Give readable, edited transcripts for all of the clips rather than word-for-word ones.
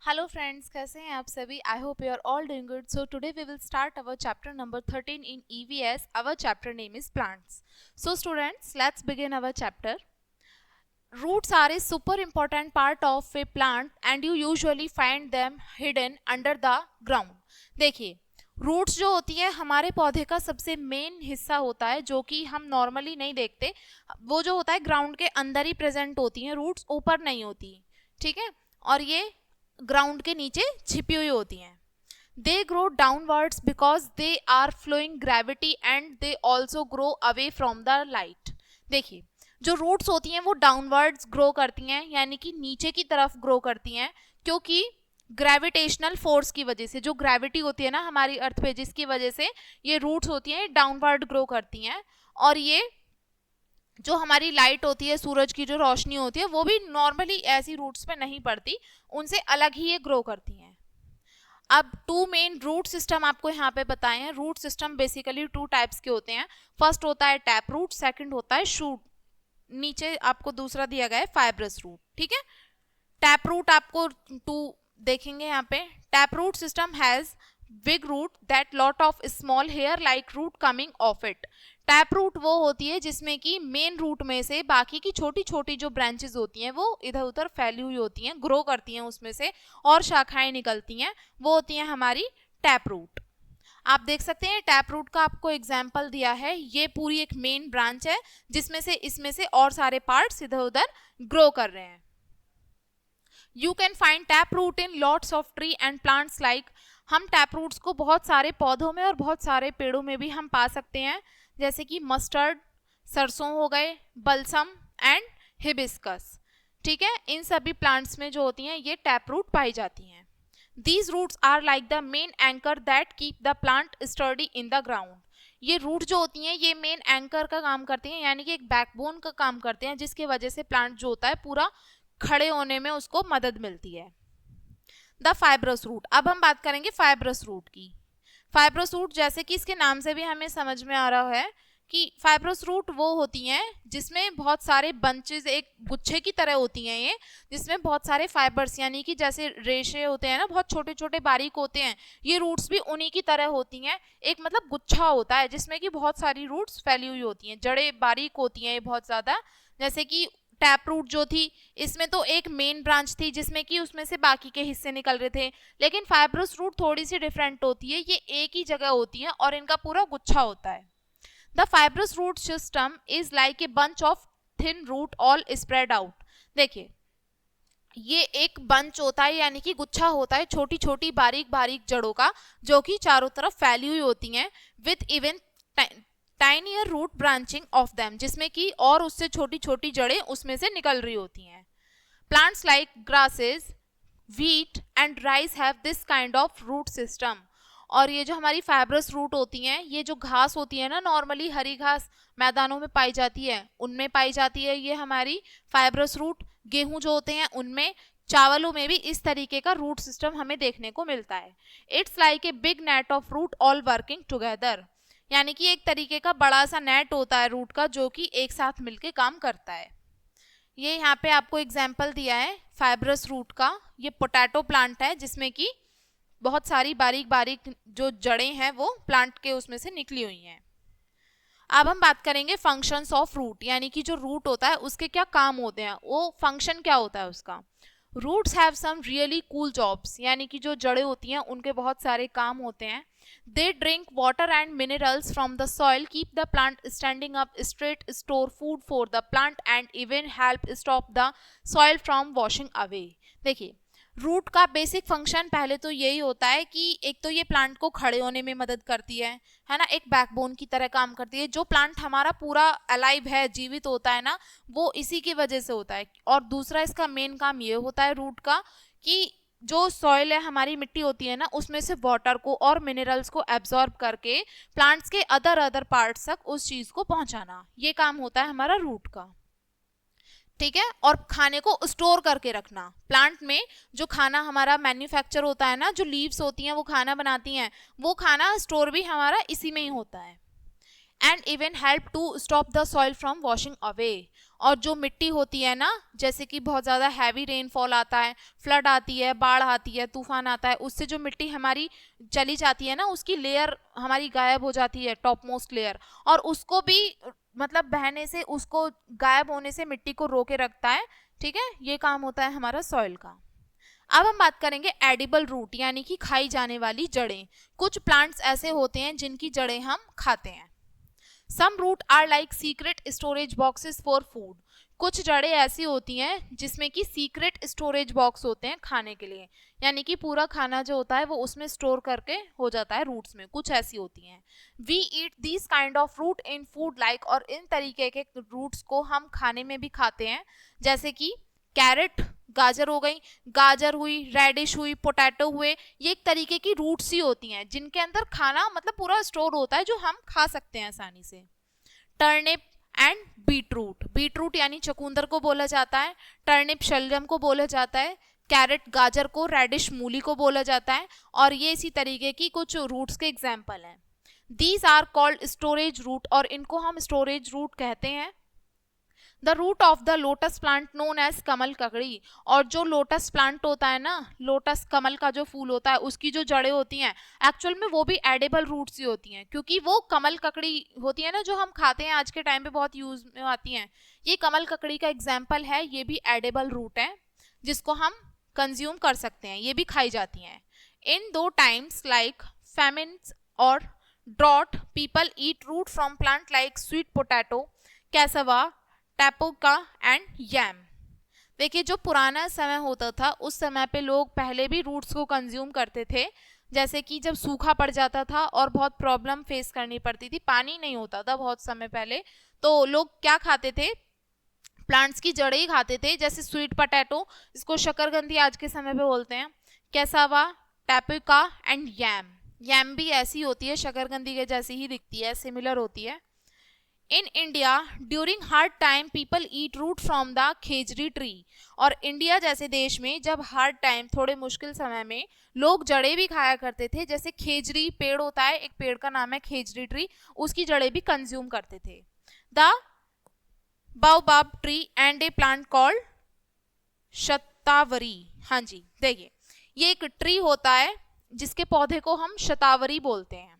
Hello friends, कैसे हैं आप सभी? I hope you are all doing good. So today we will start our chapter number 13 in EVS. Our chapter name is plants. So students, let's begin our chapter. Roots are a super important part of a plant and you usually find them hidden under the ground. देखिए, roots जो होती है हमारे पौधे का सबसे main हिस्सा होता है जो कि हम नॉर्मली नहीं देखते. वो जो होता है ग्राउंड के अंदर ही प्रेजेंट होती हैं, रूट्स ऊपर नहीं होती. ठीक है, और ये ग्राउंड के नीचे छिपी हुई होती हैं. They grow downwards because they are flowing gravity and they also grow away from the light. देखिए, जो रूट्स होती हैं वो डाउनवर्ड्स ग्रो करती हैं, यानी कि नीचे की तरफ ग्रो करती हैं, क्योंकि ग्रेविटेशनल फोर्स की वजह से, जो ग्रेविटी होती है ना हमारी अर्थ पे, जिसकी वजह से ये रूट्स होती हैं डाउनवर्ड ग्रो करती हैं. और ये जो हमारी लाइट होती है, सूरज की जो रोशनी होती है, वो भी नॉर्मली ऐसी रूट्स पे नहीं पड़ती, उनसे अलग ही ये ग्रो करती हैं. अब टू मेन रूट सिस्टम आपको यहाँ पे बताए हैं. Root system basically two types के होते हैं. फर्स्ट होता है टैप रूट, सेकंड होता है शूट. नीचे आपको दूसरा दिया गया है फाइब्रस रूट. ठीक है, टैप रूट आपको टू देखेंगे यहाँ पे. Tap root system has big root that lot of small hair like root coming off it. Tap root वो होती है जिसमें कि मेन रूट में से बाकी की छोटी छोटी जो ब्रांचेस होती हैं वो इधर उधर फैली हुई होती हैं, ग्रो करती हैं उसमें से और शाखाएं निकलती हैं, वो होती हैं हमारी टैप रूट. आप देख सकते हैं टैप रूट का आपको एग्जाम्पल दिया है. ये पूरी एक मेन ब्रांच है जिसमें से इसमें से और सारे पार्ट्स इधर उधर ग्रो कर रहे हैं. You can find tap root in lots of tree and plants like. हम टैप रूट्स को बहुत सारे पौधों में और बहुत सारे पेड़ों में भी हम पा सकते हैं, जैसे कि मस्टर्ड, सरसों हो गए, बलसम एंड हिबिस्कस. ठीक है, इन सभी प्लांट्स में जो होती हैं ये टैप रूट पाई जाती हैं. These roots are like the main anchor that keep the plant sturdy in the ground. ये रूट जो होती हैं ये मेन एंकर का काम करती हैं, यानी कि एक बैकबोन का काम करते हैं, जिसके वजह से प्लांट जो होता है पूरा खड़े होने में उसको मदद मिलती है. The fibrous root. अब हम बात करेंगे फाइब्रस रूट की. फाइब्रस रूट जैसे कि इसके नाम से भी हमें समझ में आ रहा है कि फाइब्रस रूट वो होती हैं जिसमें बहुत सारे बंचेस, एक गुच्छे की तरह होती हैं ये, जिसमें बहुत सारे फाइबर्स, यानी कि जैसे रेशे होते हैं ना, बहुत छोटे छोटे बारीक होते हैं, ये रूट्स भी उन्हीं की तरह होती हैं. एक मतलब गुच्छा होता है जिसमें कि बहुत सारी रूट्स फैली हुई होती हैं, जड़ें बारीक होती हैं ये बहुत ज़्यादा. जैसे कि टैप रूट जो थी इसमें तो एक मेन ब्रांच थी जिसमें कि उसमें से बाकी के हिस्से निकल रहे थे, लेकिन फाइब्रस रूट थोड़ी सी डिफरेंट होती है, ये एक ही जगह होती है और इनका पूरा गुच्छा होता है. The fibrous root system is like a bunch of thin root all spread out. देखिए, ये एक बंच होता है, यानी कि गुच्छा होता है छोटी छोटी बारीक बारीक जड़ों का, जो कि चारों तरफ फैली हुई होती हैं, with even tinier root branching off them, जिसमें कि और उससे छोटी छोटी जड़ें उसमें से निकल रही होती हैं. Plants like grasses, wheat and rice have this kind of root system. और ये जो हमारी फाइब्रस रूट होती हैं, ये जो घास होती है ना, नॉर्मली हरी घास मैदानों में पाई जाती है, उनमें पाई जाती है ये हमारी फाइब्रस रूट. गेहूं जो होते हैं उनमें, चावलों में भी इस तरीके का रूट सिस्टम हमें देखने को मिलता है. It's like a big net of root all working together, यानी कि एक तरीके का बड़ा सा नेट होता है रूट का, जो कि एक साथ मिलके काम करता है. ये यहाँ पे आपको एग्जाम्पल दिया है फाइब्रस रूट का. ये पोटैटो प्लांट है जिसमें कि बहुत सारी बारीक बारीक जो जड़ें हैं वो प्लांट के उसमें से निकली हुई हैं. अब हम बात करेंगे फंक्शंस ऑफ रूट, यानी कि जो रूट होता है उसके क्या काम होते हैं, वो फंक्शन क्या होता है उसका. Roots have some really cool jobs, यानी कि जो जड़ें होती हैं उनके बहुत सारे काम होते हैं. They drink water and minerals from the soil, keep the plant standing up straight, store food for the plant and even help stop the soil from washing away. देखिए, रूट का बेसिक फंक्शन पहले तो यही होता है कि एक तो ये प्लांट को खड़े होने में मदद करती है ना, एक बैकबोन की तरह काम करती है. जो प्लांट हमारा पूरा अलाइव है, जीवित होता है ना, वो इसी की वजह से होता है. और दूसरा इसका मेन काम ये होता है रूट का कि जो सॉइल है, हमारी मिट्टी होती है ना, उसमें से वाटर को और मिनरल्स को एब्जॉर्ब करके प्लांट्स के अदर पार्ट्स तक उस चीज को पहुंचाना, ये काम होता है हमारा रूट का. ठीक है, और खाने को स्टोर करके रखना. प्लांट में जो खाना हमारा मैन्युफैक्चर होता है ना, जो लीव्स होती हैं वो खाना बनाती हैं, वो खाना स्टोर भी हमारा इसी में ही होता है. And even help to stop the soil from washing away. और जो मिट्टी होती है ना, जैसे कि बहुत ज़्यादा हैवी रेनफॉल आता है, फ्लड आती है, बाढ़ आती है, तूफान आता है, उससे जो मिट्टी हमारी चली जाती है ना, उसकी लेयर हमारी गायब हो जाती है, टॉप मोस्ट लेयर, और उसको भी मतलब बहने से, उसको गायब होने से मिट्टी को रोके रखता है। ठीक है, ये काम होता है हमारा सॉइल का। अब हम बात करेंगे एडिबल रूट, यानी कि खाई जाने वाली जड़ें। कुछ प्लांट्स ऐसे होते हैं जिनकी जड़ें हम खाते हैं। Some root are like secret storage boxes for food. कुछ जड़ें ऐसी होती हैं जिसमें कि सीक्रेट स्टोरेज बॉक्स होते हैं खाने के लिए, यानी कि पूरा खाना जो होता है वो उसमें स्टोर करके हो जाता है रूट्स में, कुछ ऐसी होती हैं। We eat this kind of fruit in food like, और इन तरीके के रूट्स को हम खाने में भी खाते हैं, जैसे कि कैरेट, गाजर हो गई, गाजर हुई, रेडिश हुई, पोटैटो हुए, ये एक तरीके की रूट्स ही होती हैं जिनके अंदर खाना मतलब पूरा स्टोर होता है जो हम खा सकते हैं आसानी से। टर्निप एंड बीटरूट, बीटरूट यानी चकुंदर को बोला जाता है, टर्निप शलजम को बोला जाता है, कैरेट गाजर को, रेडिश मूली को बोला जाता है, और ये इसी तरीके की कुछ रूट्स के एग्जाम्पल हैं। These are called storage root, और इनको हम स्टोरेज रूट कहते हैं। The root of the lotus plant known as kamal kakdi, और जो लोटस प्लांट होता है ना, लोटस कमल का जो फूल होता है, उसकी जो जड़ें होती हैं एक्चुअल में वो भी एडिबल रूट्स ही होती हैं, क्योंकि वो कमल ककड़ी होती है ना जो हम खाते हैं, आज के टाइम पे बहुत यूज में आती हैं, ये कमल ककड़ी का एग्जाम्पल है, ये भी एडिबल रूट है जिसको हम कंज्यूम कर सकते हैं, ये भी खाई जाती हैं। इन दो टाइम्स लाइक famines और drought, people eat root from plant like sweet potato, cassava, tapioca and yam. देखिए, जो पुराना समय होता था उस समय पे लोग पहले भी रूट्स को कंज्यूम करते थे, जैसे कि जब सूखा पड़ जाता था और बहुत प्रॉब्लम फेस करनी पड़ती थी, पानी नहीं होता था बहुत समय पहले, तो लोग क्या खाते थे, प्लांट्स की जड़ें ही खाते थे, जैसे स्वीट पोटैटो, इसको शकरकंदी आज के समय पे बोलते हैं, कैसावा, टैपोका एंड यैम। यैम भी ऐसी होती है, शकरकंदी के जैसी ही दिखती है, सिमिलर होती है। In India during hard time people eat root from the khejri tree, और इंडिया जैसे देश में जब हार्ड टाइम, थोड़े मुश्किल समय में, लोग जड़ें भी खाया करते थे, जैसे खेजरी पेड़ होता है, एक पेड़ का नाम है खेजरी ट्री, उसकी जड़ें भी कंज्यूम करते थे। The baobab tree and a plant called shatavari. हाँ जी, देखिए ये एक ट्री होता है जिसके पौधे को हम शतावरी बोलते हैं।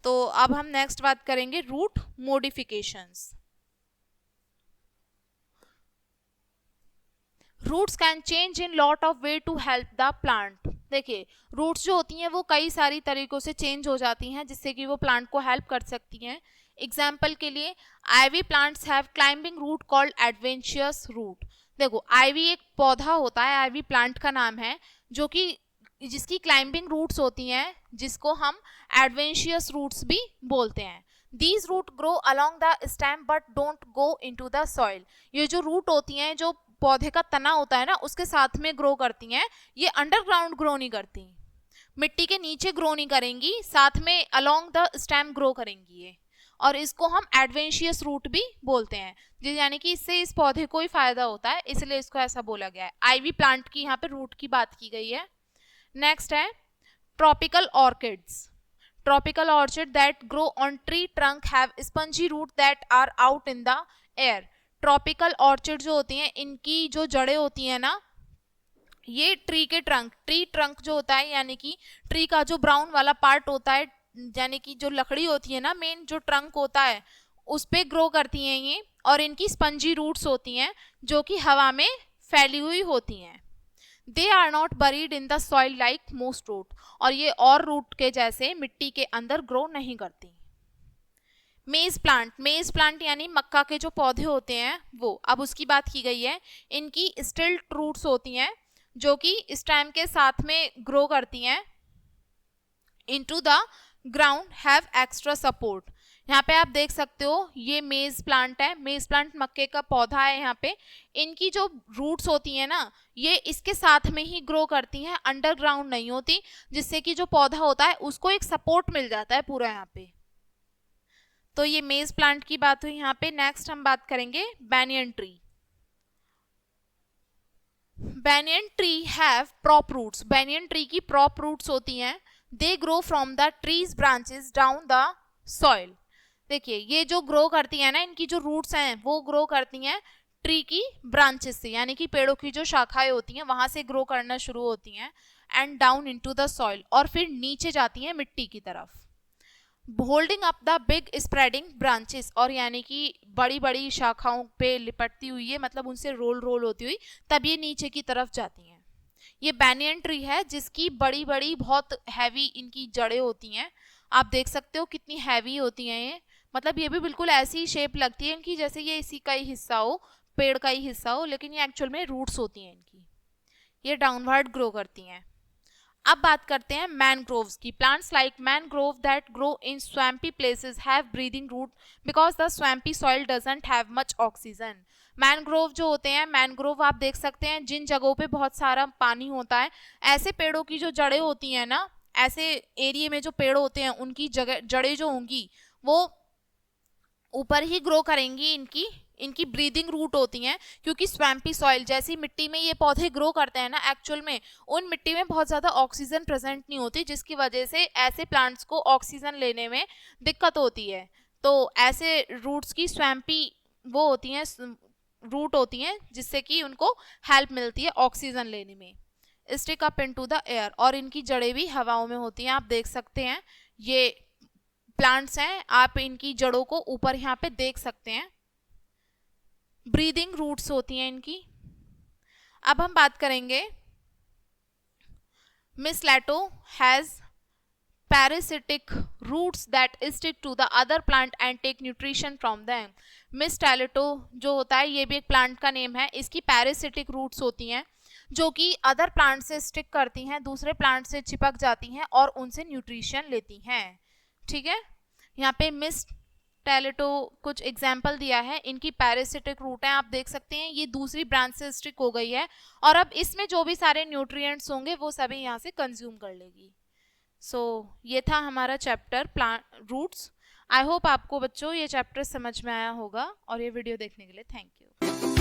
तो अब हम नेक्स्ट बात करेंगे root modifications. Roots can change in lot of way to help the plant. देखिए, रूट्स जो होती हैं वो कई सारी तरीकों से चेंज हो जाती हैं जिससे कि वो प्लांट को हेल्प कर सकती हैं। एग्जाम्पल के लिए, ivy plants have climbing root called adventitious root. देखो, आईवी एक पौधा होता है, आईवी प्लांट का नाम है, जो कि जिसकी क्लाइंबिंग रूट्स होती हैं, जिसको हम एडवेंशियस रूट्स भी बोलते हैं। These root grow along the stem but don't go into the soil. ये जो रूट होती हैं, जो पौधे का तना होता है ना, उसके साथ में ग्रो करती हैं, ये अंडरग्राउंड ग्रो नहीं करती, मिट्टी के नीचे ग्रो नहीं करेंगी, साथ में अलॉन्ग द स्टेम ग्रो करेंगी ये, और इसको हम एडवेंशियस रूट भी बोलते हैं, यानी कि इससे इस पौधे को ही फायदा होता है, इसलिए इसको ऐसा बोला गया है। आईवी प्लांट की यहाँ पे रूट की बात की गई है। नेक्स्ट है tropical orchids. Tropical orchid that grow on tree trunk have spongy root that are out in the air. Tropical orchid जो होती हैं, इनकी जो जड़ें होती हैं ना, ये ट्री के ट्री ट्रंक जो होता है, यानी कि ट्री का जो ब्राउन वाला पार्ट होता है, यानी कि जो लकड़ी होती है ना, मेन जो ट्रंक होता है, उस पे ग्रो करती हैं ये, और इनकी स्पंजी रूट्स होती हैं जो कि हवा में फैली हुई होती हैं। They are not buried in the soil like most root, और ये और रूट के जैसे मिट्टी के अंदर ग्रो नहीं करती। मेज प्लांट, मेज प्लांट यानी मक्का के जो पौधे होते हैं वो, अब उसकी बात की गई है। इनकी स्टिल्ट रूट्स होती हैं जो कि स्टेम के साथ में ग्रो करती हैं into the ground, have extra support. यहाँ पे आप देख सकते हो, ये मेज प्लांट है, मेज प्लांट मक्के का पौधा है। यहाँ पे इनकी जो रूट्स होती हैं ना, ये इसके साथ में ही ग्रो करती हैं, अंडरग्राउंड नहीं होती, जिससे कि जो पौधा होता है उसको एक सपोर्ट मिल जाता है पूरा यहाँ पे। तो ये मेज प्लांट की बात हुई यहाँ पे। नेक्स्ट हम बात करेंगे banyan tree. Banyan tree have prop roots. Banyan tree की प्रॉप रूट्स होती हैं। They grow from the trees branches down the soil. देखिए ये जो ग्रो करती है ना, इनकी जो रूट्स हैं वो ग्रो करती हैं ट्री की ब्रांचेस से, यानी कि पेड़ों की जो शाखाएं होती हैं वहां से ग्रो करना शुरू होती हैं and down into the soil, और फिर नीचे जाती हैं मिट्टी की तरफ, holding up the big spreading branches, और यानी कि बड़ी बड़ी शाखाओं पे लिपटती हुई है, मतलब उनसे रोल रोल होती हुई तब ये नीचे की तरफ जाती हैं। ये बैनियन ट्री है जिसकी बड़ी बड़ी बहुत हैवी इनकी जड़ें होती हैं। आप देख सकते हो कितनी हैवी होती हैं ये, मतलब ये भी बिल्कुल ऐसी शेप लगती है कि जैसे ये इसी का ही हिस्सा हो, पेड़ का ही हिस्सा हो, लेकिन ये एक्चुअल में रूट्स होती हैं इनकी, ये डाउनवर्ड ग्रो करती हैं। अब बात करते हैं मैनग्रोव्स की। Plants like mangrove that grow in swampy places have breathing root because the swampy soil doesn't have much oxygen. Mangrove जो होते हैं, मैनग्रोव आप देख सकते हैं जिन जगहों पे बहुत सारा पानी होता है, ऐसे पेड़ों की जो जड़ें होती हैं ना, ऐसे एरिया में जो पेड़ होते हैं उनकी जगह जड़ें जो होंगी वो ऊपर ही ग्रो करेंगी, इनकी इनकी ब्रीदिंग रूट होती हैं, क्योंकि स्वैम्पी सॉइल जैसी मिट्टी में ये पौधे ग्रो करते हैं ना, एक्चुअल में उन मिट्टी में बहुत ज़्यादा ऑक्सीजन प्रेजेंट नहीं होती, जिसकी वजह से ऐसे प्लांट्स को ऑक्सीजन लेने में दिक्कत होती है। तो ऐसे रूट्स की स्वैम्पी वो होती हैं, रूट होती हैं, जिससे कि उनको हेल्प मिलती है ऑक्सीजन लेने में। Stick up into the air, और इनकी जड़ें भी हवाओं में होती हैं। आप देख सकते हैं ये प्लांट्स हैं, आप इनकी जड़ों को ऊपर यहाँ पे देख सकते हैं, ब्रीदिंग रूट्स होती हैं इनकी। अब हम बात करेंगे, mistletoe has parasitic roots that stick to the other plant and take nutrition from them। मिसटेलेटो जो होता है ये भी एक प्लांट का नेम है, इसकी पैरासिटिक रूट्स होती हैं जो कि अदर प्लांट से स्टिक करती हैं, दूसरे प्लांट से चिपक जाती हैं और उनसे न्यूट्रिशन लेती हैं। ठीक है, यहाँ पे मिसटेलेटो कुछ एग्जाम्पल दिया है, इनकी पैरासिटिक रूट है, आप देख सकते हैं ये दूसरी ब्रांच से स्टिक हो गई है और अब इसमें जो भी सारे न्यूट्रिएंट्स होंगे वो सभी यहाँ से कंज्यूम कर लेगी। ये था हमारा chapter plant roots. I hope आपको बच्चों ये चैप्टर समझ में आया होगा, और ये वीडियो देखने के लिए थैंक यू।